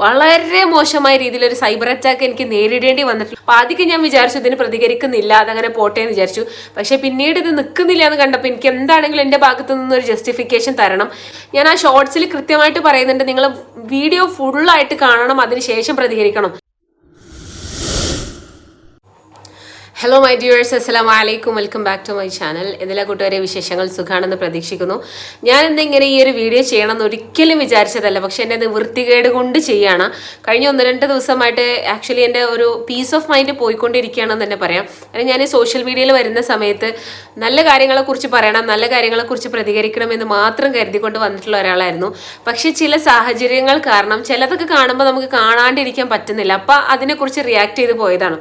വളരെ മോശമായ രീതിയിൽ ഒരു സൈബർ അറ്റാക്ക് എനിക്ക് നേരിടേണ്ടി വന്നിട്ടുണ്ട്. അപ്പോൾ ആദ്യം ഞാൻ വിചാരിച്ചു ഇതിന് പ്രതികരിക്കുന്നില്ല, അതങ്ങനെ പോട്ടെ എന്ന് വിചാരിച്ചു. പക്ഷെ പിന്നീട് ഇത് നിൽക്കുന്നില്ല എന്ന് കണ്ടപ്പോൾ എനിക്ക് എന്താണെങ്കിലും എൻ്റെ ഭാഗത്തു നിന്നൊരു ജസ്റ്റിഫിക്കേഷൻ തരണം. ഞാൻ ആ ഷോർട്സിൽ കൃത്യമായിട്ട് പറയുന്നുണ്ട്, നിങ്ങൾ വീഡിയോ ഫുള്ളായിട്ട് കാണണം, അതിനുശേഷം പ്രതികരിക്കണം. ഹലോ മൈ ഡിയേഴ്സ്, അസ്സലാമു അലൈക്കും, welcome back to my channel. എന്തെല്ലാം കൂട്ടുകാരെ വിശേഷങ്ങൾ? സുഖാണെന്ന് പ്രതീക്ഷിക്കുന്നു. ഞാൻ ഇന്നിങ്ങനെ ഈ ഒരു വീഡിയോ ചെയ്യണമെന്ന് ഒരിക്കലും വിചാരിച്ചതല്ല, പക്ഷെ എൻ്റെ വൃത്തികേട് കൊണ്ട് ചെയ്യാണ്. കഴിഞ്ഞ 1-2 ദിവസമായിട്ട് ആക്ച്വലി എൻ്റെ ഒരു പീസ് ഓഫ് മൈൻഡ് പോയിക്കൊണ്ടിരിക്കുകയാണെന്ന് തന്നെ പറയാം. അല്ലെങ്കിൽ ഞാൻ ഈ സോഷ്യൽ മീഡിയയിൽ വരുന്ന സമയത്ത് നല്ല കാര്യങ്ങളെക്കുറിച്ച് പറയണം, നല്ല കാര്യങ്ങളെക്കുറിച്ച് പ്രതികരിക്കണമെന്ന് മാത്രം കരുതിക്കൊണ്ട് വന്നിട്ടുള്ള ഒരാളായിരുന്നു. പക്ഷേ ചില സാഹചര്യങ്ങൾ കാരണം ചിലതൊക്കെ കാണുമ്പോൾ നമുക്ക് കാണാണ്ടിരിക്കാൻ പറ്റുന്നില്ല. അപ്പം അതിനെക്കുറിച്ച് റിയാക്ട് ചെയ്ത് പോയതാണ്.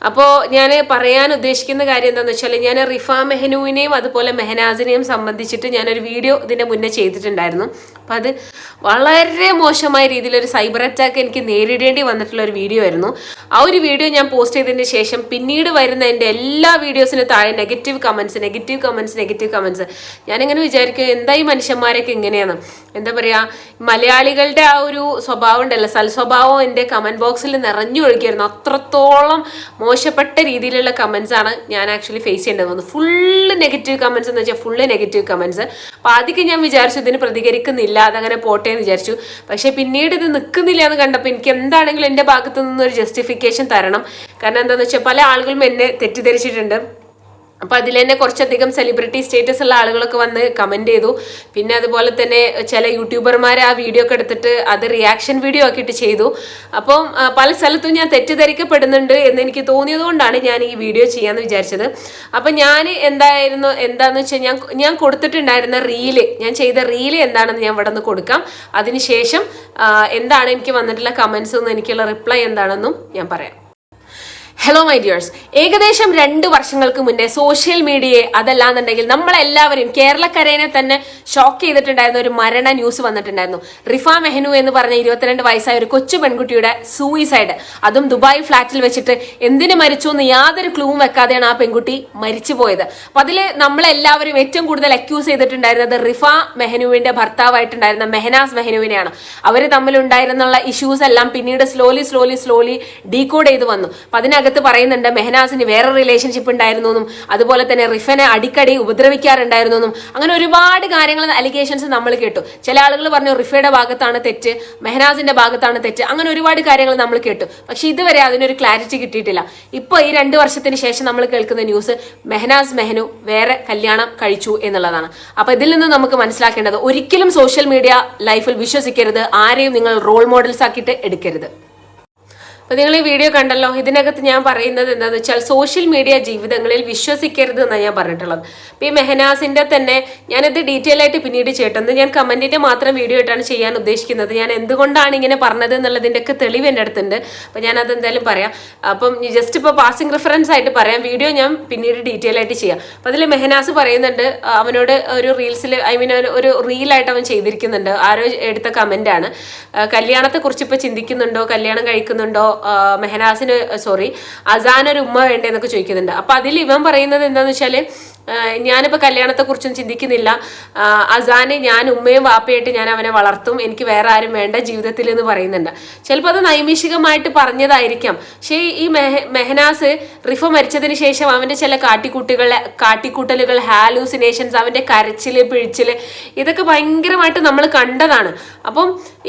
അപ്പോൾ ഞാൻ പറയാൻ ഉദ്ദേശിക്കുന്ന കാര്യം എന്താണെന്ന് വെച്ചാൽ, ഞാൻ റിഫ മെഹനുവിനെയും അതുപോലെ മെഹനാസിനെയും സംബന്ധിച്ചിട്ട് ഞാനൊരു വീഡിയോ ഇതിൻ്റെ മുന്നേ ചെയ്തിട്ടുണ്ടായിരുന്നു. അപ്പോൾ അത് വളരെ മോശമായ രീതിയിൽ ഒരു സൈബർ അറ്റാക്ക് എനിക്ക് നേരിടേണ്ടി വന്നിട്ടുള്ള ഒരു വീഡിയോ ആയിരുന്നു. ആ ഒരു വീഡിയോ ഞാൻ പോസ്റ്റ് ചെയ്തതിന് ശേഷം പിന്നീട് വരുന്ന എൻ്റെ എല്ലാ വീഡിയോസിന് താഴെ നെഗറ്റീവ് കമൻസ്. ഞാനിങ്ങനെ വിചാരിക്കും, എന്തായി മനുഷ്യന്മാരൊക്കെ ഇങ്ങനെയാണ്, എന്താ പറയുക, മലയാളികളുടെ ആ ഒരു സ്വഭാവം ഉണ്ടല്ലോ, സൽസ്വഭാവം എൻ്റെ കമൻറ്റ് ബോക്സിൽ നിറഞ്ഞൊഴുകിയായിരുന്നു. അത്രത്തോളം മോശപ്പെട്ട രീതിയിലുള്ള കമൻസ് ആണ് ഞാൻ ആക്ച്വലി ഫേസ് ചെയ്യേണ്ടി വന്നത്. ഫുള്ള് നെഗറ്റീവ് കമൻസ് എന്ന് വെച്ചാൽ ഫുള്ള് നെഗറ്റീവ് കമൻസ്. അപ്പോൾ ആദ്യം ഞാൻ വിചാരിച്ചു ഇതിന് പ്രതികരിക്കുന്നില്ല, അതങ്ങനെ പോട്ടെ എന്ന് വിചാരിച്ചു. പക്ഷെ പിന്നീട് ഇത് നിൽക്കുന്നില്ല എന്ന് കണ്ടപ്പോൾ എനിക്ക് എന്താണെങ്കിലും എൻ്റെ ഭാഗത്തു നിന്നൊരു ജസ്റ്റിഫിക്കേഷൻ തരണം. കാരണം എന്താണെന്ന് വെച്ചാൽ പല ആളുകളും എന്നെ തെറ്റിദ്ധരിച്ചിട്ടുണ്ട്. അപ്പോൾ അതിൽ തന്നെ കുറച്ചധികം സെലിബ്രിറ്റി സ്റ്റേറ്റസ് ഉള്ള ആളുകളൊക്കെ വന്ന് കമൻറ്റ് ചെയ്തു. പിന്നെ അതുപോലെ തന്നെ ചില യൂട്യൂബർമാർ ആ വീഡിയോ ഒക്കെ എടുത്തിട്ട് അത് റിയാക്ഷൻ വീഡിയോ ആക്കിയിട്ട് ചെയ്തു. അപ്പം പല സ്ഥലത്തും ഞാൻ തെറ്റിദ്ധരിക്കപ്പെടുന്നുണ്ട് എന്ന് എനിക്ക് തോന്നിയത് കൊണ്ടാണ് ഞാൻ ഈ വീഡിയോ ചെയ്യാമെന്ന് വിചാരിച്ചത്. അപ്പം ഞാൻ എന്താണെന്ന് വെച്ചാൽ ഞാൻ കൊടുത്തിട്ടുണ്ടായിരുന്ന ഞാൻ ചെയ്ത റീല് എന്താണെന്ന് ഞാൻ ഇവിടെ നിന്ന് കൊടുക്കാം. അതിനുശേഷം എന്താണ് എനിക്ക് വന്നിട്ടുള്ള കമൻസ് എന്നും എനിക്കുള്ള റിപ്ലൈ എന്താണെന്നും ഞാൻ പറയാം. ഹലോ മൈ ഡിയേഴ്സ്, ഏകദേശം 2 വർഷങ്ങൾക്ക് മുന്നേ സോഷ്യൽ മീഡിയയെ അതല്ലാന്നുണ്ടെങ്കിൽ നമ്മളെല്ലാവരും കേരളക്കരയെ തന്നെ ഷോക്ക് ചെയ്തിട്ടുണ്ടായിരുന്ന ഒരു മരണ ന്യൂസ് വന്നിട്ടുണ്ടായിരുന്നു. റിഫ മെഹനു എന്ന് പറഞ്ഞ 22 വയസ്സായ ഒരു കൊച്ചു പെൺകുട്ടിയുടെ സൂയിസൈഡ്, അതും ദുബായ് ഫ്ലാറ്റിൽ വെച്ചിട്ട് എന്തിനു മരിച്ചു എന്ന് യാതൊരു ക്ലൂവും വെക്കാതെയാണ് ആ പെൺകുട്ടി മരിച്ചു പോയത്. അപ്പൊ അതില് നമ്മളെല്ലാവരും ഏറ്റവും കൂടുതൽ അക്യൂസ് ചെയ്തിട്ടുണ്ടായിരുന്നത് റിഫ മെഹനുവിന്റെ ഭർത്താവായിട്ടുണ്ടായിരുന്ന മെഹനാസ് മെഹനുവിനെയാണ്. അവർ തമ്മിലുണ്ടായിരുന്നുള്ള ഇഷ്യൂസ് എല്ലാം പിന്നീട് സ്ലോലി ഡീകോഡ് ചെയ്ത് വന്നു. അപ്പൊ അതിനകത്ത് പറയുന്നുണ്ട് മെഹനാസിന് വേറെ റിലേഷൻഷിപ്പ് ഉണ്ടായിരുന്നു എന്നും അതുപോലെ തന്നെ റിഫനെ അടിക്കടി ഉപദ്രവിക്കാറുണ്ടായിരുന്നു എന്നും അങ്ങനെ ഒരുപാട് കാര്യങ്ങൾ അലിഗേഷൻസ് നമ്മൾ കേട്ടു. ചില ആളുകൾ പറഞ്ഞു റിഫയുടെ ഭാഗത്താണ് തെറ്റ്, മെഹനാസിന്റെ ഭാഗത്താണ് തെറ്റ്, അങ്ങനെ ഒരുപാട് കാര്യങ്ങൾ നമ്മൾ കേട്ടു. പക്ഷെ ഇതുവരെ അതിനൊരു ക്ലാരിറ്റി കിട്ടിയിട്ടില്ല. ഇപ്പൊ ഈ 2 വർഷത്തിന് ശേഷം നമ്മൾ കേൾക്കുന്ന ന്യൂസ് മെഹനാസ് മെഹനു വേറെ കല്യാണം കഴിച്ചു എന്നുള്ളതാണ്. അപ്പൊ ഇതിൽ നിന്ന് നമുക്ക് മനസ്സിലാക്കേണ്ടത്, ഒരിക്കലും സോഷ്യൽ മീഡിയ ലൈഫിൽ വിശ്വസിക്കരുത്, ആരെയും നിങ്ങൾ റോൾ മോഡൽസ് ആക്കിയിട്ട് എടുക്കരുത്. അപ്പോൾ നിങ്ങൾ ഈ വീഡിയോ കണ്ടല്ലോ, ഇതിനകത്ത് ഞാൻ പറയുന്നത് എന്താണെന്ന് വെച്ചാൽ സോഷ്യൽ മീഡിയ ജീവിതങ്ങളിൽ വിശ്വസിക്കരുത് എന്നാണ് ഞാൻ പറഞ്ഞിട്ടുള്ളത്. അപ്പോൾ ഈ മെഹനാസിൻ്റെ തന്നെ ഞാനിത് ഡീറ്റെയിൽ ആയിട്ട് പിന്നീട് ചെയ്തിട്ടുണ്ട്. ഞാൻ കമൻറ്റിൻ്റെ മാത്രം വീഡിയോ ആയിട്ടാണ് ചെയ്യാൻ ഉദ്ദേശിക്കുന്നത്. ഞാൻ എന്തുകൊണ്ടാണ് ഇങ്ങനെ പറഞ്ഞത് എന്നുള്ളതിൻ്റെയൊക്കെ തെളിവ് എൻ്റെ അടുത്തുണ്ട്. അപ്പോൾ ഞാനത് എന്തായാലും പറയാം. അപ്പം ജസ്റ്റ് ഇപ്പോൾ പാസിംഗ് റെഫറൻസ് ആയിട്ട് പറയാം, വീഡിയോ ഞാൻ പിന്നീട് ഡീറ്റെയിൽ ആയിട്ട് ചെയ്യാം. അപ്പോൾ അതിൽ മെഹനാസ് പറയുന്നുണ്ട്, അവനോട് ഒരു റീൽസിൽ ഒരു റീലായിട്ട് അവൻ ചെയ്തിരിക്കുന്നുണ്ട്. ആരോ എടുത്ത കമൻ്റാണ്, കല്യാണത്തെക്കുറിച്ച് ഇപ്പോൾ ചിന്തിക്കുന്നുണ്ടോ, കല്യാണം കഴിക്കുന്നുണ്ടോ, അസാൻ ഒരു ഉമ്മ വേണ്ടേ എന്നൊക്കെ ചോദിക്കുന്നുണ്ട്. അപ്പൊ അതിൽ ഇവൻ പറയുന്നത് എന്താന്ന് വെച്ചാല്, ഞാനിപ്പോൾ കല്യാണത്തെക്കുറിച്ചും ചിന്തിക്കുന്നില്ല, അസാനെ ഞാൻ ഉമ്മയും വാപ്പയായിട്ട് ഞാൻ അവനെ വളർത്തും, എനിക്ക് വേറെ ആരും വേണ്ട ജീവിതത്തിൽ എന്ന് പറയുന്നുണ്ട്. ചിലപ്പോൾ അത് നൈമിഷികമായിട്ട് പറഞ്ഞതായിരിക്കാം. പക്ഷേ ഈ മെഹനാസ് റിഫ മരിച്ചതിന് ശേഷം അവൻ്റെ ചില കാട്ടിക്കൂട്ടലുകൾ, ഹാലൂസിനേഷൻസ്, അവൻ്റെ കരച്ചില് പിഴിച്ചില്, ഇതൊക്കെ ഭയങ്കരമായിട്ട് നമ്മൾ കണ്ടതാണ്. അപ്പം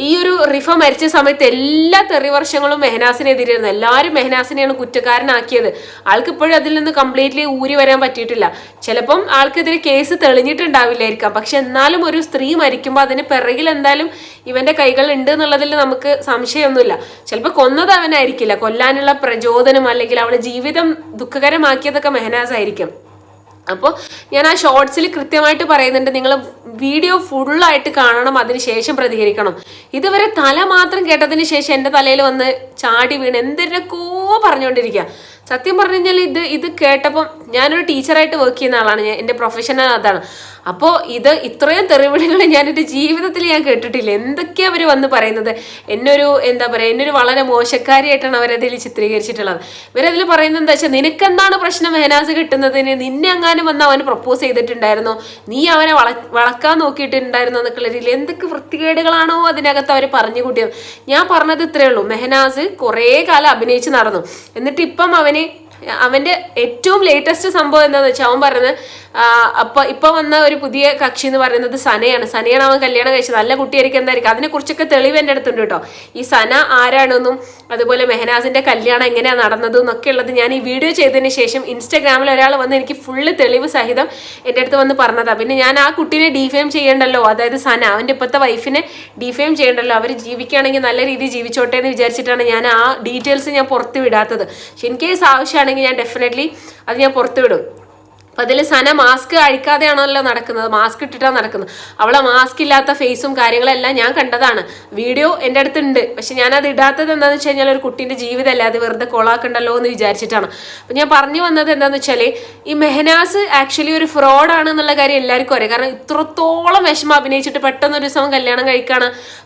ഈ ഒരു റിഫ മരിച്ച സമയത്ത് എല്ലാ തെറിവർഷങ്ങളും മെഹനാസിനെതിരായിരുന്നു. എല്ലാവരും മെഹനാസിനെയാണ് കുറ്റക്കാരനാക്കിയത്. ആൾക്ക് ഇപ്പോഴും അതിൽ നിന്ന് കംപ്ലീറ്റ്ലി ഊരി വരാൻ പറ്റിയിട്ടില്ല. ചിലപ്പം ആൾക്കെതിരെ കേസ് തെളിഞ്ഞിട്ടുണ്ടാവില്ലായിരിക്കാം, പക്ഷെ എന്നാലും ഒരു സ്ത്രീ മരിക്കുമ്പോൾ അതിന് പിറകിൽ എന്തായാലും ഇവന്റെ കൈകൾ ഉണ്ട് എന്നുള്ളതിൽ നമുക്ക് സംശയമൊന്നുമില്ല. ചിലപ്പോൾ കൊന്നത് അവനായിരിക്കില്ല, കൊല്ലാനുള്ള പ്രചോദനം അല്ലെങ്കിൽ അവളുടെ ജീവിതം ദുഃഖകരമാക്കിയതൊക്കെ മെഹനാസ് ആയിരിക്കും. അപ്പോൾ ഞാൻ ആ ഷോർട്സിൽ കൃത്യമായിട്ട് പറയുന്നുണ്ട്, നിങ്ങൾ വീഡിയോ ഫുള്ളായിട്ട് കാണണം, അതിനുശേഷം പ്രതികരിക്കണം. ഇതുവരെ തല മാത്രം കേട്ടതിന് ശേഷം എൻ്റെ തലയിൽ വന്ന് ചാടി വീണ് എന്തിനൊക്കെയോ പറഞ്ഞുകൊണ്ടിരിക്കുക. സത്യം പറഞ്ഞു കഴിഞ്ഞാൽ ഇത് കേട്ടപ്പം, ഞാനൊരു ടീച്ചറായിട്ട് വർക്ക് ചെയ്യുന്ന ആളാണ്, എൻ്റെ പ്രൊഫഷൻ അതാണ്. അപ്പോൾ ഇത്രയും തെറിവിളികൾ ഞാൻ എൻ്റെ ജീവിതത്തിൽ ഞാൻ കേട്ടിട്ടില്ല. എന്തൊക്കെയാ അവർ വന്ന് പറയുന്നത്, എന്നൊരു വളരെ മോശക്കാരിയായിട്ടാണ് അവരതിൽ ചിത്രീകരിച്ചിട്ടുള്ളത്. ഇവരതിൽ പറയുന്നത് എന്താ വെച്ചാൽ, നിനക്കെന്താണ് പ്രശ്നം മെഹനാസ് കിട്ടുന്നതിന്, നിന്നെ അങ്ങാനും വന്ന് അവന് പ്രപ്പോസ് ചെയ്തിട്ടുണ്ടായിരുന്നോ, നീ അവനെ വളക്കാൻ നോക്കിയിട്ടുണ്ടായിരുന്നോ എന്നൊക്കെയുള്ള രീതിയിൽ എന്തൊക്കെ വൃത്തികേടുകളാണോ അതിനകത്ത് അവർ പറഞ്ഞു കൂട്ടിയത്. ഞാൻ പറഞ്ഞത് ഇത്രയേ ഉള്ളൂ, മെഹനാസ് കുറേ കാലം അഭിനയിച്ച് നടന്നു, എന്നിട്ട് ഇപ്പം അവന്റെ ഏറ്റവും ലേറ്റസ്റ്റ് സംഭവം എന്താന്ന് വെച്ചാൽ അവൻ പറയുന്നത് ഇപ്പൊ വന്ന ഒരു പുതിയ കക്ഷി എന്ന് പറയുന്നത് സനയാണ് അവൻ കല്യാണം കഴിച്ചത്. നല്ല കുട്ടിയായിരിക്കും എന്തായിരിക്കും, അതിനെക്കുറിച്ചൊക്കെ തെളിവ് എൻ്റെ അടുത്തുണ്ട് കേട്ടോ. ഈ സന ആരാണെന്നും അതുപോലെ മെഹനാസിന്റെ കല്യാണം എങ്ങനെയാണ് നടന്നതും എന്നൊക്കെ ഉള്ളത് ഞാൻ ഈ വീഡിയോ ചെയ്തതിന് ശേഷം ഇൻസ്റ്റാഗ്രാമിൽ ഒരാൾ വന്ന് എനിക്ക് ഫുള്ള് തെളിവ് സഹിതം എൻ്റെ അടുത്ത് വന്ന് പറഞ്ഞതാണ്. പിന്നെ ഞാൻ ആ കുട്ടീനെ ഡീഫെയിം ചെയ്യണ്ടല്ലോ, അതായത് സന അവൻ്റെ ഇപ്പോഴത്തെ വൈഫിനെ ഡീഫെയിം ചെയ്യണ്ടല്ലോ, അവർ ജീവിക്കുകയാണെങ്കിൽ നല്ല രീതിയിൽ ജീവിച്ചോട്ടെ എന്ന് വിചാരിച്ചിട്ടാണ് ഞാൻ ആ ഡീറ്റെയിൽസ് ഞാൻ പുറത്ത് വിടാത്തത്. പക്ഷെ ഇൻ കേസ് ആവശ്യമാണെങ്കിൽ ഞാൻ ഡെഫിനറ്റ്ലി അത് ഞാൻ പുറത്ത് വിടും. അപ്പം അതിൽ സന മാസ്ക് അഴിക്കാതെയാണല്ലോ നടക്കുന്നത്, മാസ്ക് ഇട്ടിട്ടാണ് നടക്കുന്നത്. അവളെ മാസ്ക് ഇല്ലാത്ത ഫേസും കാര്യങ്ങളെല്ലാം ഞാൻ കണ്ടതാണ്, വീഡിയോ എൻ്റെ അടുത്തുണ്ട്. പക്ഷെ ഞാനത് ഇടാത്തത് എന്താണെന്ന് വെച്ച് കഴിഞ്ഞാൽ ഒരു കുട്ടീൻ്റെ ജീവിതമല്ല, അത് വെറുതെ കൊളാക്കണ്ടല്ലോ എന്ന് വിചാരിച്ചിട്ടാണ്. അപ്പം ഞാൻ പറഞ്ഞു വന്നത് എന്താണെന്ന് വെച്ചാൽ, ഈ മെഹനാസ് ആക്ച്വലി ഒരു ഫ്രോഡാണ് എന്നുള്ള കാര്യം എല്ലാവർക്കും അറിയാം. കാരണം ഇത്രത്തോളം വിഷമം അഭിനയിച്ചിട്ട് പെട്ടെന്ന് ഒരു ദിവസം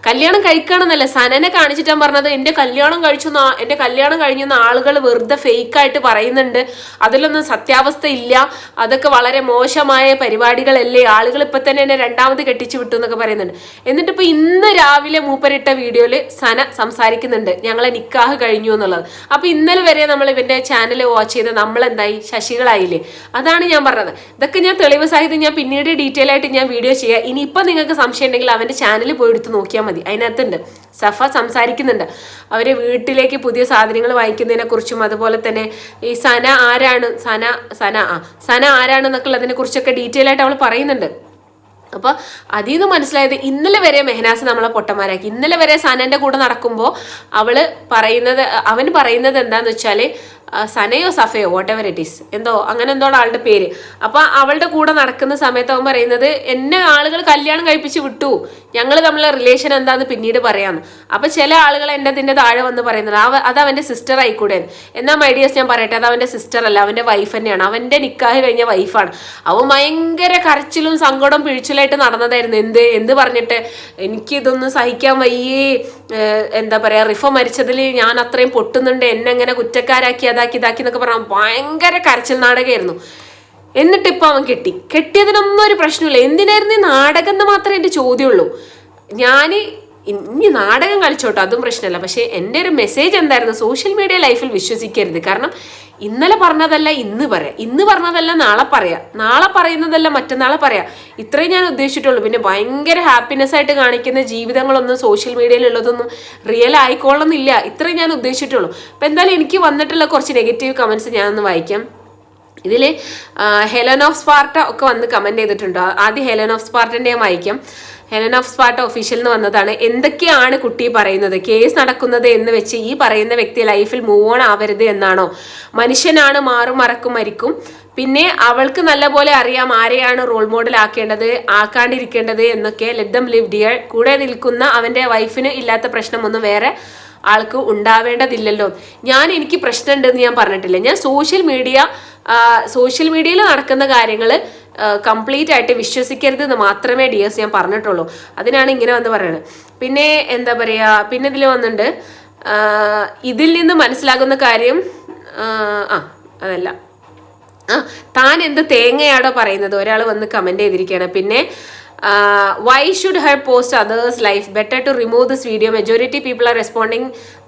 കല്യാണം കഴിക്കുകയാണെന്നല്ല, സനനെ കാണിച്ചിട്ടാണ് പറഞ്ഞത് എൻ്റെ കല്യാണം കഴിഞ്ഞെന്ന ആളുകൾ വെറുതെ ഫേക്കായിട്ട് പറയുന്നുണ്ട്, അതിലൊന്നും സത്യാവസ്ഥ ഇല്ല, അതൊക്കെ വളരെ മോശമായ പരിപാടികളല്ലേ, ആളുകൾ ഇപ്പൊ തന്നെ എന്നെ രണ്ടാമത് കെട്ടിച്ചു വിട്ടു എന്നൊക്കെ പറയുന്നുണ്ട്. എന്നിട്ട് ഇപ്പൊ ഇന്ന് രാവിലെ മൂപ്പരിട്ട വീഡിയോയില് സന സംസാരിക്കുന്നുണ്ട് ഞങ്ങളെ നിക്കാഹ് കഴിഞ്ഞു എന്നുള്ളത്. അപ്പൊ ഇന്നലെ വരെ നമ്മൾ ഇവന്റെ ചാനൽ വാച്ച് ചെയ്ത് നമ്മളെന്തായി, ശശികളായില്ലേ. അതാണ് ഞാൻ പറഞ്ഞത്. ഇതൊക്കെ ഞാൻ തെളിവ് സഹിതം ഞാൻ പിന്നീട് ഡീറ്റെയിൽ ആയിട്ട് ഞാൻ വീഡിയോ ചെയ്യാം. ഇനിയിപ്പോൾ നിങ്ങൾക്ക് സംശയം ഉണ്ടെങ്കിൽ അവന്റെ ചാനൽ പോയി എടുത്ത് നോക്കിയാൽ മതി, അതിനകത്തുണ്ട്. സഫ സംസാരിക്കുന്നുണ്ട് അവരെ വീട്ടിലേക്ക് പുതിയ സാധനങ്ങൾ വാങ്ങിക്കുന്നതിനെ കുറിച്ചും, അതുപോലെ തന്നെ ഈ സന ആരാണെന്നൊക്കെ ഉള്ളതിനെ കുറിച്ചൊക്കെ ഡീറ്റെയിൽ ആയിട്ട് അവൾ പറയുന്നുണ്ട്. അപ്പോൾ അതിൽ നിന്ന് മനസ്സിലായത്, ഇന്നലെ വരെ മെഹനാസ് നമ്മളെ പൊട്ടന്മാരാക്കി. ഇന്നലെ വരെ സനന്റെ കൂടെ നടക്കുമ്പോൾ അവൻ പറയുന്നത് എന്താന്ന് വെച്ചാൽ, സനയോ സഫയോ വാട്ട് എവർ ഇറ്റ് ഈസ്, അങ്ങനെ എന്തോ ആളുടെ പേര്. അപ്പൊ അവളുടെ കൂടെ നടക്കുന്ന സമയത്ത് അവൻ പറയുന്നത്, എന്നെ ആളുകൾ കല്യാണം കഴിപ്പിച്ച് വിട്ടു, ഞങ്ങൾ തമ്മിലുള്ള റിലേഷൻ എന്താന്ന് പിന്നീട് പറയാന്ന്. അപ്പൊ ചില ആളുകൾ എൻ്റെ അതിൻ്റെ താഴെ വന്ന് പറയുന്നത് അത് അവന്റെ സിസ്റ്റർ ആയിക്കൂടെ. എന്നാൽ മൈഡിയസ് ഞാൻ പറയട്ടെ, അത് അവന്റെ സിസ്റ്റർ അല്ല, അവന്റെ വൈഫ് തന്നെയാണ്, അവന്റെ നിക്കാഹ് കഴിഞ്ഞ വൈഫാണ്. അവൻ ഭയങ്കര കരച്ചിലും സങ്കടവും പിഴിച്ചിലായിട്ട് നടന്നതായിരുന്നു. എന്ത് പറഞ്ഞിട്ട്, എനിക്കിതൊന്നും സഹിക്കാൻ വയ്യേ, റിഫ മരിച്ചതിൽ ഞാൻ അത്രയും പൊട്ടുന്നുണ്ട്, എന്നെ എങ്ങനെ കുറ്റക്കാരാക്കി ഇതാക്കി എന്നൊക്കെ പറഞ്ഞാൽ ഭയങ്കര കരച്ചിൽ നാടകമായിരുന്നു. എന്നിട്ട് ഇപ്പൊ അവൻ കെട്ടിയതിനൊന്നും ഒരു പ്രശ്നമില്ല. എന്തിനായിരുന്നു ഈ നാടകം എന്ന് മാത്രമേ എൻ്റെ ചോദ്യമുള്ളൂ. ഇനി നാടകം കളിച്ചോട്ടോ, അതും പ്രശ്നമല്ല. പക്ഷെ എൻ്റെ ഒരു മെസ്സേജ് എന്തായിരുന്നു, സോഷ്യൽ മീഡിയ ലൈഫിൽ വിശ്വസിക്കരുത്. കാരണം ഇന്നലെ പറഞ്ഞതല്ല ഇന്ന് പറയാം, ഇന്ന് പറഞ്ഞതല്ല നാളെ പറയാം, നാളെ പറയുന്നതല്ല മറ്റന്നാളെ പറയാം. ഇത്രയും ഞാൻ ഉദ്ദേശിച്ചിട്ടുള്ളൂ. പിന്നെ ഭയങ്കര ഹാപ്പിനെസ് ആയിട്ട് കാണിക്കുന്ന ജീവിതങ്ങളൊന്നും സോഷ്യൽ മീഡിയയിലുള്ളതൊന്നും റിയൽ ആയിക്കോളണമെന്നില്ല. ഇത്രയും ഞാൻ ഉദ്ദേശിച്ചിട്ടുള്ളൂ. അപ്പം എന്തായാലും എനിക്ക് വന്നിട്ടുള്ള കുറച്ച് നെഗറ്റീവ് കമൻസ് ഞാനൊന്ന് വായിക്കാം. ഇതിൽ ഹെലൻ ഓഫ് സ്പാർട്ട ഒക്കെ വന്ന് കമൻറ്റ് ചെയ്തിട്ടുണ്ട്. ആദ്യം ഹെലൻ ഓഫ് സ്പാർട്ടൻ്റെ ഞാൻ വായിക്കാം. ഹെലൻ ഓഫ് സ്പാർട്ട ഒഫീഷ്യൽ എന്ന് വന്നതാണ്. എന്തൊക്കെയാണ് കുട്ടി പറയുന്നത്, കേസ് നടക്കുന്നത് എന്ന് വെച്ച് ഈ പറയുന്ന വ്യക്തി ലൈഫിൽ മൂവ് ഓൺ ആവരുത് എന്നാണോ? മനുഷ്യനാണ്, മാറും മറക്കും മരിക്കും. പിന്നെ അവൾക്ക് നല്ലപോലെ അറിയാം ആരെയാണ് റോൾ മോഡൽ ആക്കാണ്ടിരിക്കേണ്ടത് എന്നൊക്കെ. Let them live dear. കൂടെ നിൽക്കുന്ന അവൻ്റെ വൈഫിന് ഇല്ലാത്ത പ്രശ്നമൊന്നും വേറെ ആൾക്ക് ഉണ്ടാവേണ്ടതില്ലല്ലോ. എനിക്ക് പ്രശ്നമുണ്ടെന്ന് ഞാൻ പറഞ്ഞിട്ടില്ല. ഞാൻ സോഷ്യൽ മീഡിയയിൽ നടക്കുന്ന കാര്യങ്ങൾ കംപ്ലീറ്റ് ആയിട്ട് വിശ്വസിക്കരുത് എന്ന് മാത്രമേ ഡിയേഴ്സ് ഞാൻ പറഞ്ഞിട്ടുള്ളൂ. അതിനാണ് ഇങ്ങനെ വന്ന് പറയുന്നത്. പിന്നെ പിന്നെ ഇതിൽ വന്നിട്ടുണ്ട്, ഇതിൽ നിന്ന് മനസ്സിലാകുന്ന കാര്യം അതല്ല, താൻ എന്ത് തേങ്ങയാടോ പറയുന്നത്, ഒരാൾ വന്ന് കമന്റ് ചെയ്തിരിക്കുകയാണ്. പിന്നെ why should her post others life, better to remove this video, majority people are responding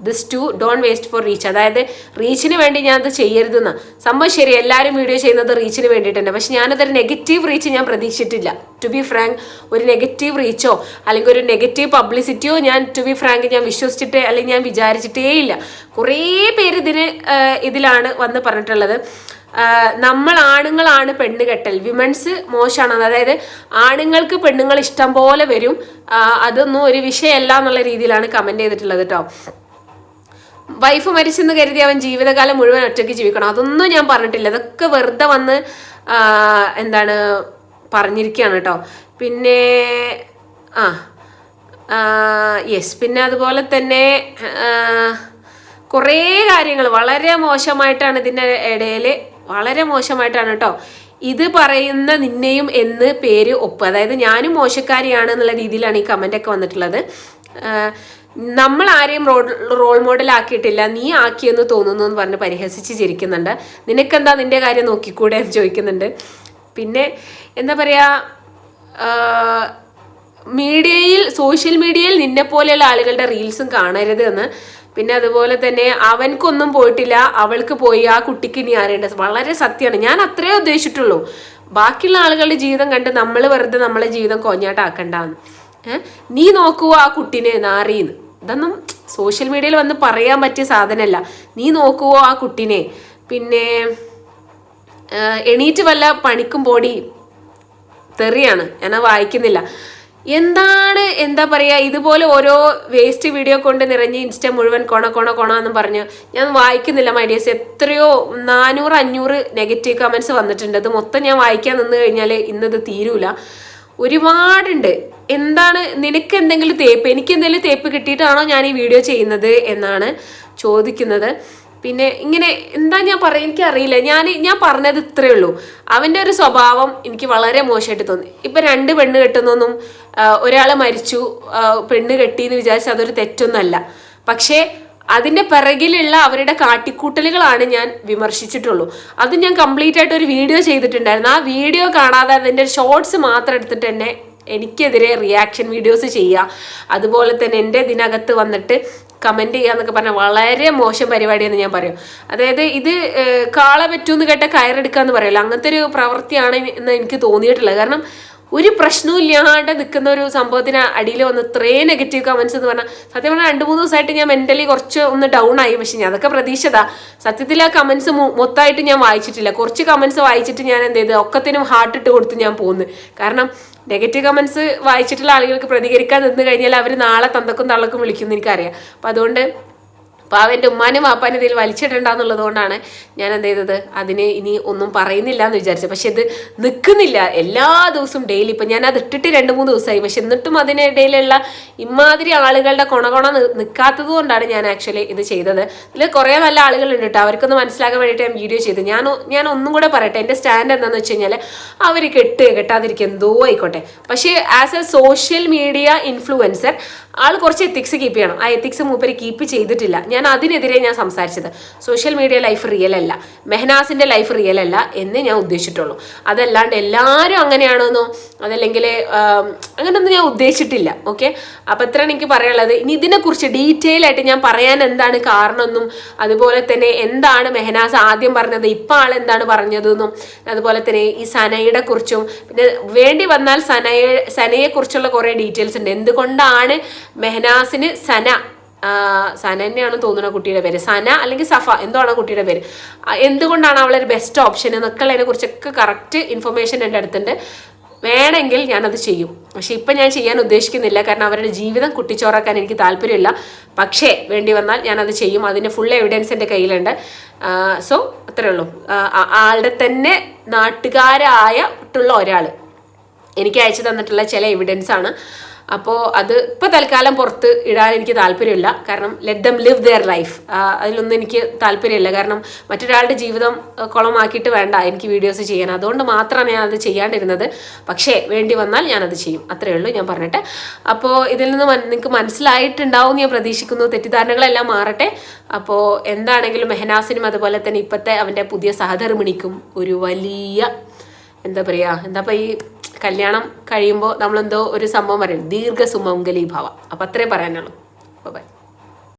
this to, don't waste for reach. അതായത് റീച്ചിന് വേണ്ടി ഞാൻ അത് ചെയ്യരുതെന്ന സംഭവം ശരി, എല്ലാവരും വീഡിയോ ചെയ്യുന്നത് റീച്ചിന് വേണ്ടിയിട്ടുണ്ട്. പക്ഷെ ഞാനതൊരു നെഗറ്റീവ് റീച്ച് ഞാൻ പ്രതീക്ഷിച്ചിട്ടില്ല. ടു ബി ഫ്രാങ്ക്, ഒരു നെഗറ്റീവ് റീച്ചോ അല്ലെങ്കിൽ ഒരു നെഗറ്റീവ് പബ്ലിസിറ്റിയോ ഞാൻ ഞാൻ വിശ്വസിച്ചിട്ട് അല്ലെങ്കിൽ ഞാൻ വിചാരിച്ചിട്ടേ ഇല്ല. കുറേ പേര് ഇതിലാണ് വന്ന് പറഞ്ഞിട്ടുള്ളത്, നമ്മൾ ആണുങ്ങളാണ് പെണ്ണ് കെട്ടൽ, വിമൻസ് മോശമാണ്, അതായത് ആണുങ്ങൾക്ക് പെണ്ണുങ്ങൾ ഇഷ്ടം പോലെ വരും, അതൊന്നും ഒരു വിഷയമല്ല എന്നുള്ള രീതിയിലാണ് കമന്റ് ചെയ്തിട്ടുള്ളത് കേട്ടോ. വൈഫ് മരിച്ചെന്ന് കരുതി അവൻ ജീവിതകാലം മുഴുവൻ ഒറ്റയ്ക്ക് ജീവിക്കണം, അതൊന്നും ഞാൻ പറഞ്ഞിട്ടില്ല. അതൊക്കെ വെറുതെ വന്ന് പറഞ്ഞിരിക്കുകയാണ് കേട്ടോ. പിന്നെ പിന്നെ അതുപോലെ തന്നെ കുറേ കാര്യങ്ങൾ വളരെ മോശമായിട്ടാണ് ഇതിൻ്റെ ഇടയിൽ, വളരെ മോശമായിട്ടാണ് കേട്ടോ ഇത് പറയുന്ന നിന്നെയും എന്ന് പേര് ഒപ്പ്, അതായത് ഞാനും മോശക്കാരിയാണ് എന്നുള്ള രീതിയിലാണ് ഈ കമൻ്റൊക്കെ വന്നിട്ടുള്ളത്. നമ്മൾ ആരെയും റോൾ മോഡൽ ആക്കിയിട്ടില്ല, നീ ആക്കിയെന്ന് തോന്നുന്നു എന്ന് പറഞ്ഞ് പരിഹസിച്ച് ചിരിക്കുന്നുണ്ട്. നിനക്കെന്താ നിന്റെ കാര്യം നോക്കിക്കൂടെ എന്ന് ചോദിക്കുന്നുണ്ട്. പിന്നെ എന്താ പറയുക, സോഷ്യൽ മീഡിയയിൽ നിന്നെ പോലെയുള്ള ആളുകളുടെ റീൽസും കാണരുത് എന്ന്. പിന്നെ അതുപോലെ തന്നെ അവൻക്കൊന്നും പോയിട്ടില്ല, അവൾക്ക് പോയി, ആ കുട്ടിക്ക് ഇനി അറിയേണ്ടത്. വളരെ സത്യമാണ്, ഞാൻ അത്രേ ഉദ്ദേശിച്ചിട്ടുള്ളൂ. ബാക്കിയുള്ള ആളുകളുടെ ജീവിതം കണ്ട് നമ്മൾ വെറുതെ നമ്മളെ ജീവിതം കൊഞ്ഞാട്ടാക്കണ്ടെന്ന്. നീ നോക്കുവോ ആ കുട്ടീനെ നാറിന്ന്. ഇതൊന്നും സോഷ്യൽ മീഡിയയിൽ വന്ന് പറയാൻ പറ്റിയ സാധനമല്ല. നീ നോക്കുവോ ആ കുട്ടീനെ, പിന്നെ എണീറ്റ് വല്ല പണിക്കും പോടി. തെറിയാണ്, ഞാൻ വായിക്കുന്നില്ല. എന്താ പറയുക, ഇതുപോലെ ഓരോ വേസ്റ്റ് വീഡിയോ കൊണ്ട് നിറഞ്ഞ് ഇൻസ്റ്റ മുഴുവൻ കൊണ എന്നും പറഞ്ഞ് ഞാൻ വായിക്കുന്നില്ല മൈ ഡിയേഴ്സ്. എത്രയോ 400-500 നെഗറ്റീവ് കമൻസ് വന്നിട്ടുണ്ട്. അത് മൊത്തം ഞാൻ വായിക്കാൻ നിന്ന് കഴിഞ്ഞാൽ ഇന്നത് തീരൂല. ഒരുപാടുണ്ട്. എന്താണ് നിനക്ക് എന്തെങ്കിലും തേപ്പ്, എനിക്ക് എന്തെങ്കിലും തേപ്പ് കിട്ടിയിട്ടാണോ ഞാൻ ഈ വീഡിയോ ചെയ്യുന്നത് എന്നാണ് ചോദിക്കുന്നത്. പിന്നെ ഇങ്ങനെ എന്താ ഞാൻ പറയാം, എനിക്കറിയില്ല. ഞാൻ പറഞ്ഞത് ഇത്രയേ ഉള്ളൂ. അവൻ്റെ ഒരു സ്വഭാവം എനിക്ക് വളരെ മോശമായിട്ട് തോന്നി. ഇപ്പം 2 പെണ്ണ് കെട്ടുന്നൊന്നും, ഒരാൾ മരിച്ചു പെണ്ണ് കെട്ടി എന്ന് വിചാരിച്ചാൽ അതൊരു തെറ്റൊന്നുമല്ല. പക്ഷേ അതിൻ്റെ പിറകിലുള്ള അവരുടെ കാട്ടിക്കൂട്ടലുകളാണ് ഞാൻ വിമർശിച്ചിട്ടുള്ളൂ. അത് ഞാൻ കംപ്ലീറ്റ് ആയിട്ട് ഒരു വീഡിയോ ചെയ്തിട്ടുണ്ടായിരുന്നു. ആ വീഡിയോ കാണാതെ അതിൻ്റെ ഷോർട്സ് മാത്രം എടുത്തിട്ട് തന്നെ എനിക്കെതിരെ റിയാക്ഷൻ വീഡിയോസ് ചെയ്യുക, അതുപോലെ തന്നെ എൻ്റെ ഇതിനകത്ത് വന്നിട്ട് കമൻറ്റ് ചെയ്യുക എന്നൊക്കെ പറഞ്ഞാൽ വളരെ മോശം പരിപാടിയെന്ന് ഞാൻ പറയും. അതായത് ഇത് കാള പറ്റൂന്ന് കേട്ട കയറെടുക്കുക എന്ന് പറയുമല്ലോ, അങ്ങനത്തെ ഒരു പ്രവൃത്തിയാണ് എന്ന് എനിക്ക് തോന്നിയിട്ടുള്ളത്. കാരണം ഒരു പ്രശ്നവും ഇല്ലാണ്ട് നിൽക്കുന്ന ഒരു സംഭവത്തിന് അടിയിൽ വന്ന് ഇത്രയും നെഗറ്റീവ് കമൻസ് എന്ന് പറഞ്ഞാൽ, സത്യം പറഞ്ഞാൽ 2-3 ദിവസമായിട്ട് ഞാൻ മെൻ്റലി കുറച്ച് ഒന്ന് ഡൗൺ ആയി. പക്ഷെ ഞാൻ അതൊക്കെ പ്രതീക്ഷിച്ചതാ. സത്യത്തിൽ ആ കമൻസ് മൊത്തമായിട്ട് ഞാൻ വായിച്ചിട്ടില്ല. കുറച്ച് കമൻസ് വായിച്ചിട്ട് ഞാൻ എന്ത് ചെയ്ത് ഒക്കത്തിനും ഹാർട്ട് ഇട്ട് കൊടുത്ത് ഞാൻ പോകുന്നു. കാരണം നെഗറ്റീവ് കമൻസ് വായിച്ചിട്ടുള്ള ആളുകൾക്ക് പ്രതികരിക്കാൻ നിന്ന് കഴിഞ്ഞാൽ അവർ നാളെ തന്തക്കും തള്ളക്കും വിളിക്കുമെന്ന് എനിക്കറിയാം. അപ്പം അതുകൊണ്ട് പാവൻ്റെ ഉമ്മാനും വാപ്പാനും ഇതിൽ വലിച്ചിട്ടുണ്ടാന്നുള്ളത് കൊണ്ടാണ് ഞാൻ എന്ത് ചെയ്തത്, അതിന് ഇനി ഒന്നും പറയുന്നില്ല എന്ന് വിചാരിച്ചത്. പക്ഷെ ഇത് നിൽക്കുന്നില്ല. എല്ലാ ദിവസവും ഡെയിലി ഇപ്പം ഞാൻ അത് ഇട്ടിട്ട് 2-3 ദിവസമായി. പക്ഷെ എന്നിട്ടും അതിനിടയിലുള്ള ഇമാതിരി ആളുകളുടെ കൊണ നിൽക്കാത്തത് കൊണ്ടാണ് ഞാൻ ആക്ച്വലി ഇത് ചെയ്തത്. ഇതിൽ കുറേ നല്ല ആളുകളുണ്ട് കേട്ടോ, അവർക്കൊന്ന് മനസ്സിലാക്കാൻ വേണ്ടിയിട്ട് ഞാൻ വീഡിയോ ചെയ്ത്. ഞാൻ ഒന്നും കൂടെ പറയട്ടെ, എൻ്റെ സ്റ്റാൻഡ് എന്താണെന്ന് വെച്ച് കഴിഞ്ഞാൽ അവർ കെട്ടാതിരിക്കുക എന്തോ ആയിക്കോട്ടെ. പക്ഷേ as a social media influencer ആൾ കുറച്ച് എത്തിക്സ് കീപ്പ് ചെയ്യണം. ആ എത്തിക്സ് മൂപ്പര് കീപ്പ് ചെയ്തിട്ടില്ല. ഞാൻ അതിനെതിരെ ഞാൻ സംസാരിച്ചത്. സോഷ്യൽ മീഡിയ ലൈഫ് റിയൽ അല്ല, മെഹനാസിൻ്റെ ലൈഫ് റിയൽ അല്ല എന്ന് ഞാൻ ഉദ്ദേശിച്ചിട്ടുള്ളൂ. അതല്ലാണ്ട് എല്ലാവരും അങ്ങനെയാണെന്നോ അതല്ലെങ്കിൽ അങ്ങനെയൊന്നും ഞാൻ ഉദ്ദേശിച്ചിട്ടില്ല. ഓക്കെ, അപ്പം എത്രയാണ് എനിക്ക് പറയാനുള്ളത്. ഇനി ഇതിനെക്കുറിച്ച് ഡീറ്റെയിൽ ആയിട്ട് ഞാൻ പറയാൻ എന്താണ് കാരണമെന്നും, അതുപോലെ തന്നെ എന്താണ് മെഹനാസ് ആദ്യം പറഞ്ഞത്, ഇപ്പം ആൾ എന്താണ് പറഞ്ഞതെന്നും, അതുപോലെ തന്നെ ഈ സനയുടെ കുറിച്ചും, പിന്നെ വേണ്ടി വന്നാൽ സനയെക്കുറിച്ചുള്ള കുറേ ഡീറ്റെയിൽസ് ഉണ്ട്. എന്തുകൊണ്ടാണ് മെഹനാസിന് സന തന്നെയാണ് തോന്നുന്ന കുട്ടിയുടെ പേര്, സന അല്ലെങ്കിൽ സഫ എന്താണ് കുട്ടിയുടെ പേര്, എന്തുകൊണ്ടാണ് അവളൊരു ബെസ്റ്റ് ഓപ്ഷൻ എന്നൊക്കെ ഉള്ളതിനെ കുറിച്ചൊക്കെ കറക്റ്റ് ഇൻഫർമേഷൻ എൻ്റെ അടുത്തുണ്ട്. വേണമെങ്കിൽ ഞാനത് ചെയ്യും. പക്ഷെ ഇപ്പം ഞാൻ ചെയ്യാൻ ഉദ്ദേശിക്കുന്നില്ല. കാരണം അവരുടെ ജീവിതം കുട്ടിച്ചോറാക്കാൻ എനിക്ക് താല്പര്യമില്ല. പക്ഷേ വേണ്ടി വന്നാൽ ഞാനത് ചെയ്യും. അതിൻ്റെ ഫുൾ എവിഡൻസ് എൻ്റെ കയ്യിലുണ്ട്. സോ അത്രയേ ഉള്ളൂ. ആളുടെ തന്നെ നാട്ടുകാരായിട്ടുള്ള ഒരാൾ എനിക്ക് അയച്ചു തന്നിട്ടുള്ള ചില എവിഡൻസ് ആണ്. അപ്പോൾ അത് ഇപ്പോൾ തൽക്കാലം പുറത്ത് ഇടാൻ എനിക്ക് താല്പര്യമില്ല. കാരണം let them live their life, അതിലൊന്നും എനിക്ക് താല്പര്യമില്ല. കാരണം മറ്റൊരാളുടെ ജീവിതം കുളമാക്കിയിട്ട് വേണ്ട എനിക്ക് വീഡിയോസ് ചെയ്യാൻ. അതുകൊണ്ട് മാത്രമാണ് ഞാൻ അത് ചെയ്യാണ്ടിരുന്നത്. പക്ഷേ വേണ്ടി വന്നാൽ ഞാനത് ചെയ്യും. അത്രയേ ഉള്ളൂ ഞാൻ പറഞ്ഞിട്ട്. അപ്പോൾ ഇതിൽ നിന്ന് നിങ്ങൾക്ക് മനസ്സിലായിട്ടുണ്ടാവും ഞാൻ പ്രതീക്ഷിക്കുന്നു. തെറ്റിദ്ധാരണകളെല്ലാം മാറട്ടെ. അപ്പോൾ എന്താണെങ്കിലും മെഹനാസിനും അതുപോലെ തന്നെ ഇപ്പോഴത്തെ അവൻ്റെ പുതിയ സഹധർമ്മിണിക്കും ഒരു വലിയ എന്താ പറയുക, ഈ കല്യാണം കഴിയുമ്പോൾ നമ്മളെന്തോ ഒരു സംഭവം പറയും, ദീർഘസുമംഗലി ഭവ. അപ്പം അത്രേ പറയാനുള്ളൂ. ബൈ.